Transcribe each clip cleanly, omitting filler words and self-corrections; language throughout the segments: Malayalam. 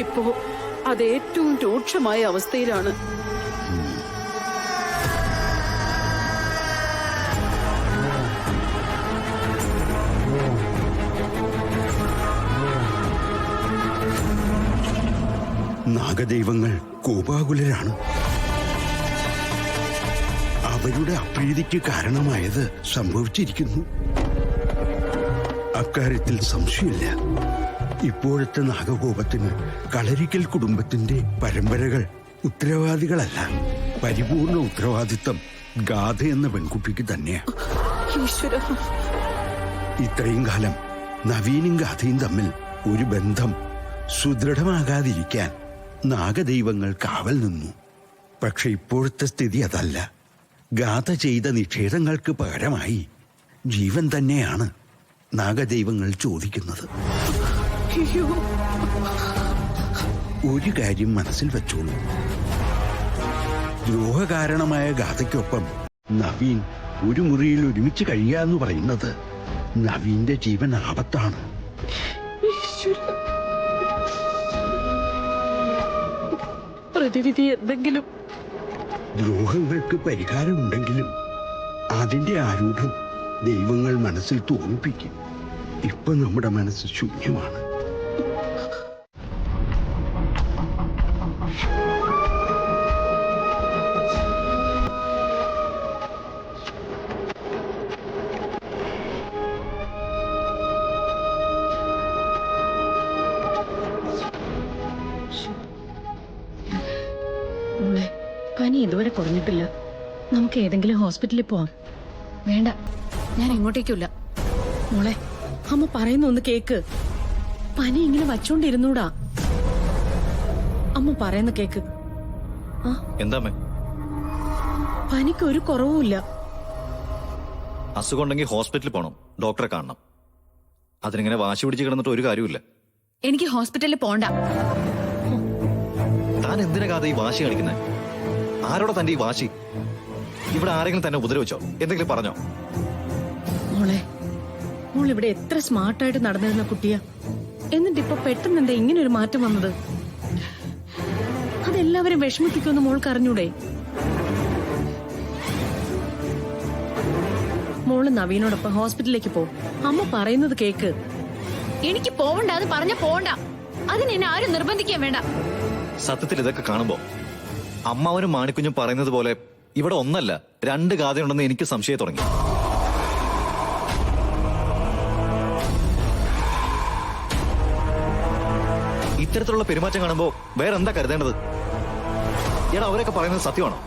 ഇപ്പോ അത് ഏറ്റവും രൂക്ഷമായ അവസ്ഥയിലാണ്. നാഗദൈവങ്ങൾ കോപാകുലരാണ്. അവരുടെ അപ്രീതിക്ക് കാരണമായത് സംഭവിച്ചിരിക്കുന്നു. അക്കാര്യത്തിൽ സംശയമില്ല. ഇപ്പോഴത്തെ നാഗകോപത്തിന് കളരിക്കൽ കുടുംബത്തിന്റെ പരമ്പരകൾ ഉത്തരവാദികളല്ല. പരിപൂർണ ഉത്തരവാദിത്തം ഗാഥ എന്ന പെൺകുട്ടിക്ക് തന്നെയാണ്. ഇത്രയും കാലം നവീനും ഗാഥയും തമ്മിൽ ഒരു ബന്ധം സുദൃഢമാകാതിരിക്കാൻ നാഗദൈവങ്ങൾ കാവൽ നിന്നു. പക്ഷെ ഇപ്പോഴത്തെ സ്ഥിതി അതല്ല. ഗാഥ ചെയ്ത നിഷേധങ്ങൾക്ക് പകരമായി ജീവൻ തന്നെയാണ് നാഗദൈവങ്ങൾ ചോദിക്കുന്നത്. ഒരു കാര്യം മനസ്സിൽ വെച്ചോളൂ. ദ്രോഹകാരണമായ ഗാഥയ്ക്കൊപ്പം നവീൻ ഒരു മുറിയിൽ ഒരുമിച്ച് കഴിയാന്ന് പറയുന്നത് നവീന്റെ ജീവൻ ആപത്താണ്. പ്രതിവിധി എന്തെങ്കിലും? ദ്രോഹങ്ങൾക്ക് പരിഹാരമുണ്ടെങ്കിലും അതിന്റെ ആരൂഢം ദൈവങ്ങൾ മനസ്സിൽ തോന്നിപ്പിക്കും. ഇപ്പൊ നമ്മുടെ മനസ്സ് ശൂന്യമാണ്. പനി ഇതുവരെ കുറഞ്ഞിട്ടില്ല. നമുക്ക് ഏതെങ്കിലും ഹോസ്പിറ്റലിൽ പോവാം. വേണ്ട, ഞാൻ എങ്ങോട്ടേക്കുമില്ല. മോളെ, അമ്മ പറയുന്ന ഒന്ന് കേക്ക്. പനി ഇങ്ങനെ വച്ചോണ്ടിരുന്നൂടാ. അമ്മ പറയുന്ന കേക്ക്. എന്താ പനിക്ക് ഒരു കുറവുമില്ല. അസുഖം ഉണ്ടെങ്കിൽ ഹോസ്പിറ്റലിൽ പോകണം, ഡോക്ടറെ കാണണം. അതിനിങ്ങനെ വാശി പിടിച്ച് കിടന്നിട്ട് ഒരു കാര്യമില്ല. എനിക്ക് ഹോസ്പിറ്റലിൽ പോണ്ട. താൻ എന്തിനാ കഥ ഈ വാശി കാണിക്കുന്നത്? ആരോടെ തന്റെ ഈ വാശി? ഇവിടെ ആരെങ്കിലും തന്നെ ഉപദ്രവിച്ചോ? എന്തെങ്കിലും പറഞ്ഞോ? മോളെ, മോൾ ഇവിടെ എത്ര സ്മാർട്ടായിട്ട് നടന്നിരുന്ന കുട്ടിയാ. എന്നിട്ട് ഇപ്പൊ പെട്ടെന്ന് എന്താ ഇങ്ങനെ ഒരു മാറ്റം വന്നത്? അതെല്ലാവരും വിഷമിപ്പിക്കുമെന്ന് മോൾക്ക് അറിഞ്ഞൂടെ? മോള് നവീനോടൊപ്പം ഹോസ്പിറ്റലിലേക്ക് പോ. അമ്മ പറയുന്നത് കേക്ക്. എനിക്ക് പോവണ്ട, അത് പറഞ്ഞ പോവണ്ട. അതിന് എന്നെ ആരും നിർബന്ധിക്കാൻ വേണ്ട. സത്യത്തിൽ ഇതൊക്കെ കാണുമ്പോ അമ്മാവനും മാണിക്കുഞ്ഞും പറയുന്നത് പോലെ ഇവിടെ ഒന്നല്ല 2 ഗാഥയുണ്ടെന്ന് എനിക്ക് സംശയം തുടങ്ങി. ഇത്തരത്തിലുള്ള പെരുമാറ്റം കാണുമ്പോ വേറെന്താ കരുതേണ്ടത്? എടാ, അവരൊക്കെ പറയുന്നത് സത്യമാണോ?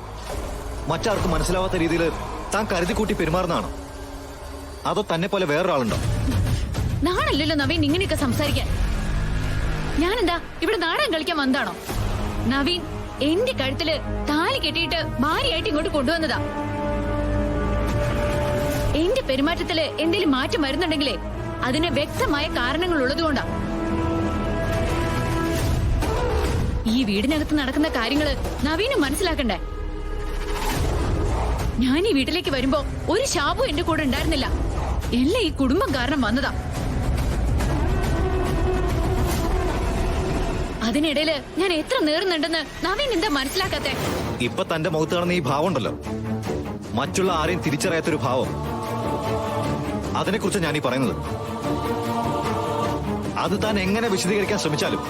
മറ്റാർക്കും മനസ്സിലാവാത്ത രീതിയിൽ താൻ കരുതിക്കൂട്ടി പെരുമാറുന്നതാണോ? അതോ തന്നെ പോലെ വേറൊരാളുണ്ടോ? നാണല്ലല്ലോ നവീൻ ഇങ്ങനെയൊക്കെ സംസാരിക്കാൻ. ഞാനെന്താ ഇവിടെ നാടകം കളിക്കാൻ വന്നതാണോ? നവീൻ എന്റെ കഴുത്തില് താലി കെട്ടിയിട്ട് ഭാര്യയായിട്ട് ഇങ്ങോട്ട് കൊണ്ടുവന്നതാ. എന്റെ പെരുമാറ്റത്തില് എന്തെങ്കിലും മാറ്റം വരുന്നുണ്ടെങ്കിലേ അതിന് വ്യക്തമായ കാരണങ്ങൾ ഉള്ളതുകൊണ്ടാ. ഈ വീടിനകത്ത് നടക്കുന്ന കാര്യങ്ങള് നവീനും മനസ്സിലാക്കണ്ടേ? ഞാൻ ഈ വീട്ടിലേക്ക് വരുമ്പോ ഒരു ശാപം എന്റെ കൂടെ ഉണ്ടായിരുന്നില്ല. എല്ലാം ഈ കുടുംബം കാരണം വന്നതാ. അതിനിടയില് ഞാൻ എത്ര നേർന്നുണ്ടെന്ന് നവീൻ എന്താ മനസ്സിലാക്കാത്തെ? ഇപ്പൊ തന്റെ മുഖത്ത് കാണുന്ന ഈ ഭാവം ഉണ്ടല്ലോ, മറ്റുള്ള ആരെയും തിരിച്ചറിയാത്തൊരു ഭാവം. അതിനെക്കുറിച്ച് ഞാനീ പറയുന്നത്. അത് താൻ എങ്ങനെ വിശദീകരിക്കാൻ ശ്രമിച്ചാലും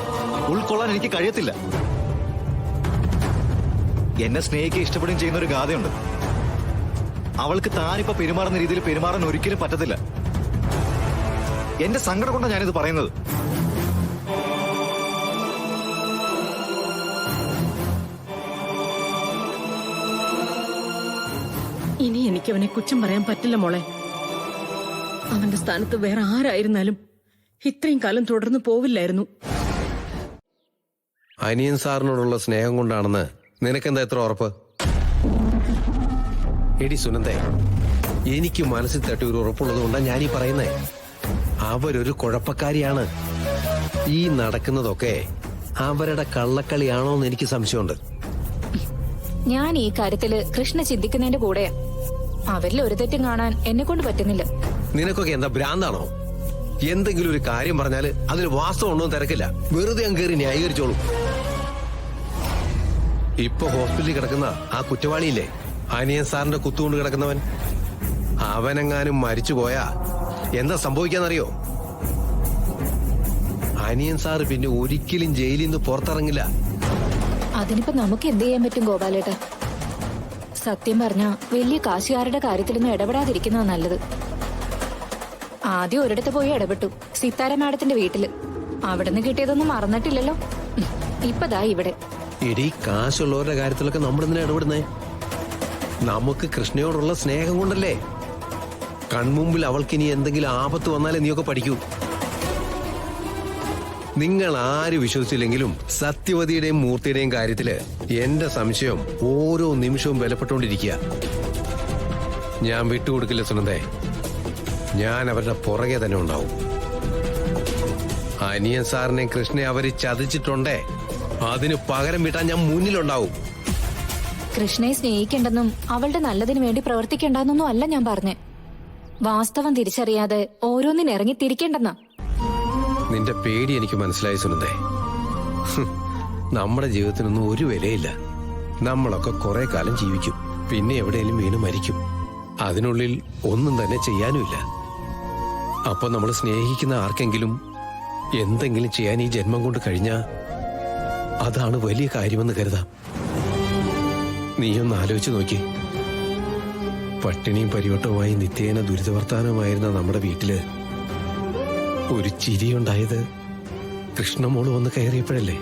ഉൾക്കൊള്ളാൻ എനിക്ക് കഴിയത്തില്ല. എന്നെ സ്നേഹിക്കുക ഇഷ്ടപ്പെടുകയും ചെയ്യുന്ന ഒരു ഗാഥയുണ്ട്. അവൾക്ക് താനിപ്പോ പെരുമാറുന്ന രീതിയിൽ പെരുമാറാൻ ഒരിക്കലും പറ്റത്തില്ല. എന്റെ സങ്കടം കൊണ്ടാണ് ഞാനിത് പറയുന്നത്. ഇനി എനിക്ക് അവനെ കുറ്റം പറയാൻ പറ്റില്ല മോളെ. അവന്റെ സ്ഥാനത്ത് വേറെ ആരായിരുന്നാലും ഇത്രയും കാലം തുടർന്ന് പോവില്ലായിരുന്നു. അനിയൻ സാറിനോടുള്ള സ്നേഹം കൊണ്ടാണെന്ന് നിനക്കെന്താ എത്ര ഉറപ്പ്? എടി സുനന്ദേ, എനിക്ക് മനസ്സിൽ തട്ടി ഒരു ഉറപ്പുള്ളത് കൊണ്ടാണ് ഞാനീ പറയുന്നേ. അവരൊരു കുഴപ്പക്കാരിയാണ്. ഈ നടക്കുന്നതൊക്കെ അവരുടെ കള്ളക്കളിയാണോ എന്ന് എനിക്ക് സംശയമുണ്ട്. ഞാൻ ഈ കാര്യത്തില് കൃഷ്ണ ചിന്തിക്കുന്നതിന്റെ കൂടെയാ. അവരിൽ ഒരു തെറ്റും കാണാൻ എന്നെ കൊണ്ട് പറ്റുന്നില്ല. നിനക്കൊക്കെ എന്താ ഭ്രാന്താണോ? എന്തെങ്കിലും ഒരു കാര്യം പറഞ്ഞാല് അതിന് വാസ്തവം ഉണ്ടോ തിരക്കില്ല, വെറുതെ അങ്ങ് കയറി ന്യായീകരിച്ചോളൂ. ഇപ്പൊ ഹോസ്പിറ്റലിൽ കിടക്കുന്ന ആ കുറ്റവാളിയില്ലേ, അനിയൻ സാറിന്റെ കുത്തുകൊണ്ട് കിടക്കുന്നവൻ, അവനെങ്ങാനും മരിച്ചു പോയാ എന്താ സംഭവിക്കാന്നറിയോ? അനിയൻ സാറ് പിന്നെ ഒരിക്കലും ജയിലിൽ നിന്ന് പുറത്തിറങ്ങില്ല. അതിനിപ്പോ നമുക്ക് എന്ത് ചെയ്യാൻ പറ്റും ഗോപാലേട്ട? സത്യം പറഞ്ഞ വലിയ കാശുകാരുടെ കാര്യത്തിലൊന്നും ഇടപെടാതിരിക്കുന്നതാ നല്ലത്. ആദ്യം ഒരിടത്ത് പോയി ഇടപെട്ടു, സിത്താര മാഡത്തിന്റെ വീട്ടില്. അവിടുന്ന് കിട്ടിയതൊന്നും മറന്നിട്ടില്ലല്ലോ. ഇപ്പതാ ഇവിടെ. ഇടി കാശുള്ളവരുടെ കാര്യത്തിലൊക്കെ നമ്മളെന്തിനാ ഇടപെടുന്നേ? നമുക്ക് കൃഷ്ണയോടുള്ള സ്നേഹം കൊണ്ടല്ലേ. കൺമുമ്പിൽ അവൾക്കിനി എന്തെങ്കിലും ആപത്ത് വന്നാലേ നീയൊക്കെ പഠിക്കൂ. നിങ്ങൾ ആര് വിശ്വസിച്ചില്ലെങ്കിലും സത്യവതിയുടെയും മൂർത്തിയുടെയും കാര്യത്തില് എന്റെ സംശയം ഓരോ നിമിഷവും ബലപ്പെട്ടുകൊണ്ടിരിക്കുക. ഞാൻ വിട്ടുകൊടുക്കില്ല സുനന്ദേ. ഞാൻ അവരുടെ പുറകെ തന്നെ ഉണ്ടാവും. അനിയൻ സാറിനെ കൃഷ്ണയെ അവര് ചതിച്ചിട്ടുണ്ടേ, അതിന് പകരം വീട്ടാൻ ഞാൻ മുന്നിലുണ്ടാവും. കൃഷ്ണയെ സ്നേഹിക്കേണ്ടെന്നും അവളുടെ നല്ലതിനു വേണ്ടി പ്രവർത്തിക്കേണ്ടെന്നൊന്നും അല്ല ഞാൻ പറഞ്ഞേ. വാസ്തവം തിരിച്ചറിയാതെ ഓരോന്നിന് ഇറങ്ങി തിരിക്കേണ്ടെന്നാ. നിന്റെ പേടി എനിക്ക് മനസ്സിലായി സുനന്ദേ. നമ്മുടെ ജീവിതത്തിനൊന്നും ഒരു വിലയില്ല. നമ്മളൊക്കെ കുറെ കാലം ജീവിക്കും, പിന്നെ എവിടെയെങ്കിലും വീണ് മരിക്കും. അതിനുള്ളിൽ ഒന്നും തന്നെ ചെയ്യാനുമില്ല. അപ്പൊ നമ്മൾ സ്നേഹിക്കുന്ന ആർക്കെങ്കിലും എന്തെങ്കിലും ചെയ്യാൻ ഈ ജന്മം കൊണ്ട് കഴിഞ്ഞാ അതാണ് വലിയ കാര്യമെന്ന് കരുതാം. നീയൊന്ന് ആലോചിച്ച് നോക്കി. പട്ടിണിയും പരിവട്ടവുമായി നിത്യേന ദുരിതവർത്താനമായിരുന്ന നമ്മുടെ വീട്ടില് ഒരു ചിരിയുണ്ടായത് കൃഷ്ണമോള് വന്ന് കയറിയപ്പോഴല്ലേ?